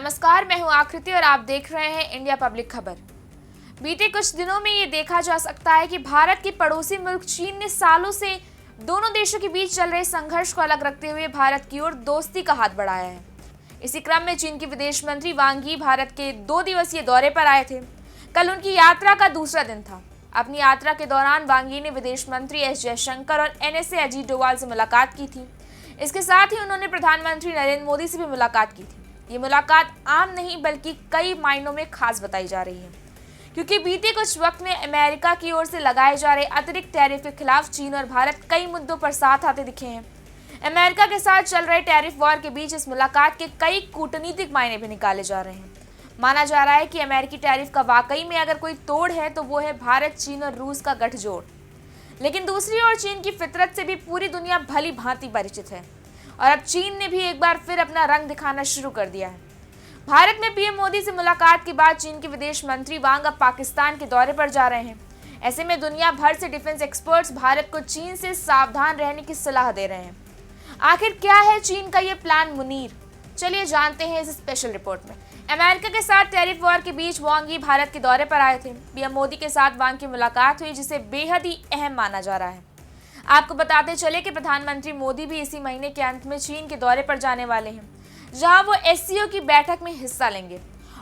नमस्कार, मैं हूं आकृति और आप देख रहे हैं इंडिया पब्लिक खबर। बीते कुछ दिनों में ये देखा जा सकता है कि भारत के पड़ोसी मुल्क चीन ने सालों से दोनों देशों के बीच चल रहे संघर्ष को अलग रखते हुए भारत की ओर दोस्ती का हाथ बढ़ाया है। इसी क्रम में चीन की विदेश मंत्री वांग यी भारत के 2 दिवसीय दौरे पर आए थे। कल उनकी यात्रा का दूसरा दिन था। अपनी यात्रा के दौरान वांग यी ने विदेश मंत्री एस जयशंकर और NSA अजीत डोवाल से मुलाकात की थी। इसके साथ ही उन्होंने प्रधानमंत्री नरेंद्र मोदी से भी मुलाकात की थी। ये मुलाकात आम नहीं बल्कि कई मायनों में खास बताई जा रही है, क्योंकि बीते कुछ वक्त में अमेरिका की ओर से लगाए जा रहे अतिरिक्त टैरिफ के खिलाफ चीन और भारत कई मुद्दों पर साथ आते दिखे हैं। अमेरिका के साथ चल रहे टैरिफ वॉर के बीच इस मुलाकात के कई कूटनीतिक मायने भी निकाले जा रहे हैं। माना जा रहा है कि अमेरिकी टैरिफ का वाकई में अगर कोई तोड़ है तो वो है भारत, चीन और रूस का गठजोड़। लेकिन दूसरी ओर चीन की फितरत से भी पूरी दुनिया भली भांति परिचित है और अब चीन ने भी एक बार फिर अपना रंग दिखाना शुरू कर दिया है। भारत में पीएम मोदी से मुलाकात के बाद चीन के विदेश मंत्री वांग अब पाकिस्तान के दौरे पर जा रहे हैं। ऐसे में दुनिया भर से डिफेंस एक्सपर्ट्स भारत को चीन से सावधान रहने की सलाह दे रहे हैं। आखिर क्या है चीन का ये प्लान मुनीर? चलिए जानते हैं इस स्पेशल रिपोर्ट में। अमेरिका के साथ टैरिफ वॉर के बीच वांग यी भारत के दौरे पर आए थे। पीएम मोदी के साथ वांग की मुलाकात हुई, जिसे बेहद ही अहम माना जा रहा है। आपको बताते चले कि प्रधानमंत्री मोदी भी इसी महीने के अंत में चीन के दौरे पर जाने वाले हैं, जहां वो SCO की बैठक में हिस्सा लेंगे।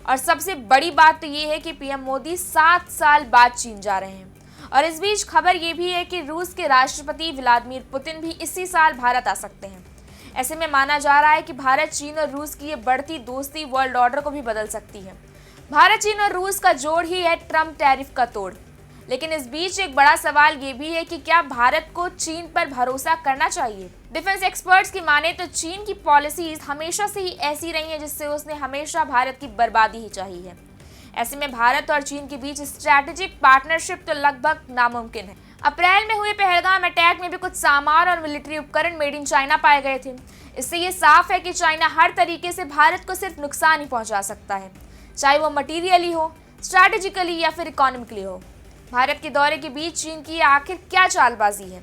और सबसे बड़ी बात तो ये है कि पीएम मोदी 7 साल बाद चीन जा रहे हैं। और इस बीच खबर ये भी है कि रूस के राष्ट्रपति व्लादिमीर पुतिन भी इसी साल भारत आ सकते हैं। ऐसे में माना जा रहा है कि भारत, चीन और रूस की ये बढ़ती दोस्ती वर्ल्ड ऑर्डर को भी बदल सकती है। भारत, चीन और रूस का जोड़ ही है ट्रम्प टैरिफ का तोड़। लेकिन इस बीच एक बड़ा सवाल ये भी है कि क्या भारत को चीन पर भरोसा करना चाहिए? डिफेंस एक्सपर्ट्स की माने तो चीन की पॉलिसीज हमेशा से ही ऐसी रही हैं जिससे उसने हमेशा भारत की बर्बादी ही चाही है। ऐसे में भारत और चीन के बीच स्ट्रैटेजिक पार्टनरशिप तो लगभग नामुमकिन है। अप्रैल में हुए पहलगाम अटैक में भी कुछ सामान और मिलिट्री उपकरण मेड इन चाइना पाए गए थे। इससे ये साफ है कि चाइना हर तरीके से भारत को सिर्फ नुकसान ही पहुंचा सकता है, चाहे वो मटीरियली हो, स्ट्रैटेजिकली या फिर इकोनॉमिकली हो। भारत के दौरे के बीच चीन की आखिर क्या चालबाजी है?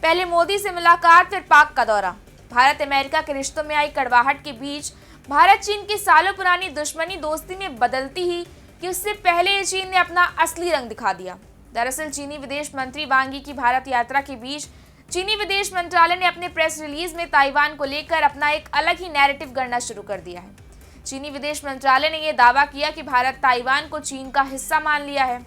पहले मोदी से मुलाकात, फिर पाक का दौरा। भारत अमेरिका के रिश्तों में आई कड़वाहट के बीच भारत चीन की सालों पुरानी दुश्मनी दोस्ती में बदलती ही कि उससे पहले चीन ने अपना असली रंग दिखा दिया। दरअसल चीनी विदेश मंत्री वांग यी की भारत यात्रा के बीच चीनी विदेश मंत्रालय ने अपने प्रेस रिलीज में ताइवान को लेकर अपना एक अलग ही नैरेटिव गढ़ना शुरू कर दिया है। चीनी विदेश मंत्रालय ने यह दावा किया कि भारत ताइवान को चीन का हिस्सा मान लिया है,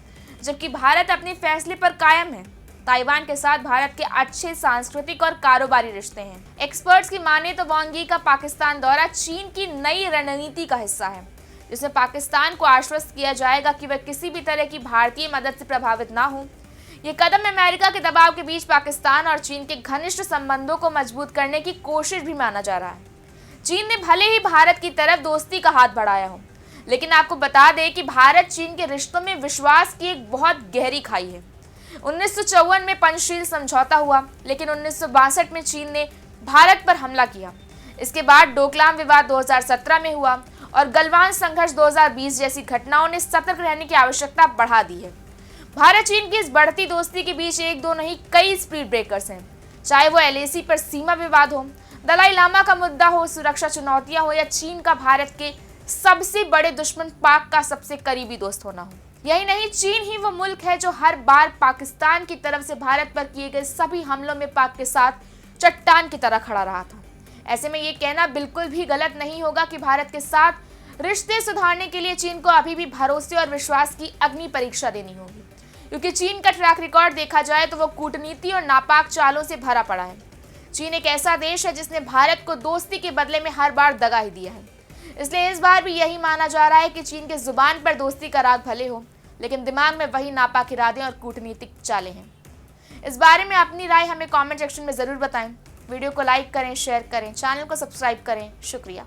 जबकि भारत अपने फैसले पर कायम है। ताइवान के साथ भारत के अच्छे सांस्कृतिक और कारोबारी रिश्ते हैं। एक्सपर्ट्स की माने तो वांग यी का पाकिस्तान दौरा चीन की नई रणनीति का हिस्सा है, जिसमें पाकिस्तान को आश्वस्त किया जाएगा कि वह किसी भी तरह की भारतीय मदद से प्रभावित ना हो। ये कदम अमेरिका के दबाव के बीच पाकिस्तान और चीन के घनिष्ठ संबंधों को मजबूत करने की कोशिश भी माना जा रहा है। चीन ने भले ही भारत की तरफ दोस्ती का हाथ बढ़ाया हो, लेकिन आपको बता दें कि भारत चीन के रिश्तों में विश्वास की एक बहुत गहरी खाई है। 1954 में पंचशील समझौता हुआ, लेकिन 1962 में चीन ने भारत पर हमला किया। इसके बाद डोकलाम विवाद 2017 में हुआ और गलवान संघर्ष 2020 जैसी घटनाओं ने सतर्क रहने की आवश्यकता बढ़ा दी है। भारत चीन की इस बढ़ती दोस्ती के बीच एक दो नहीं कई स्पीड ब्रेकर्स हैं, चाहे वो LAC पर सीमा विवाद हो, दलाई लामा का मुद्दा हो, सुरक्षा चुनौतियां हो या चीन का भारत के सबसे बड़े दुश्मन पाक का सबसे करीबी दोस्त होना हो। यही नहीं, चीन ही वो मुल्क है जो हर बार पाकिस्तान की तरफ से भारत पर किए गए सभी हमलों में पाक के साथ चट्टान की तरह खड़ा रहा था। ऐसे में ये कहना बिल्कुल भी गलत नहीं होगा कि भारत के साथ रिश्ते सुधारने के लिए चीन को अभी भी भरोसे और विश्वास की अग्नि परीक्षा देनी होगी, क्योंकि चीन का ट्रैक रिकॉर्ड देखा जाए तो वो कूटनीति और नापाक चालों से भरा पड़ा है। चीन एक ऐसा देश है जिसने भारत को दोस्ती के बदले में हर बार दगा ही दिया है। इसलिए इस बार भी यही माना जा रहा है कि चीन के जुबान पर दोस्ती का राग भले हो, लेकिन दिमाग में वही नापाक इरादे और कूटनीतिक चालें हैं। इस बारे में अपनी राय हमें कमेंट सेक्शन में ज़रूर बताएं। वीडियो को लाइक करें, शेयर करें, चैनल को सब्सक्राइब करें। शुक्रिया।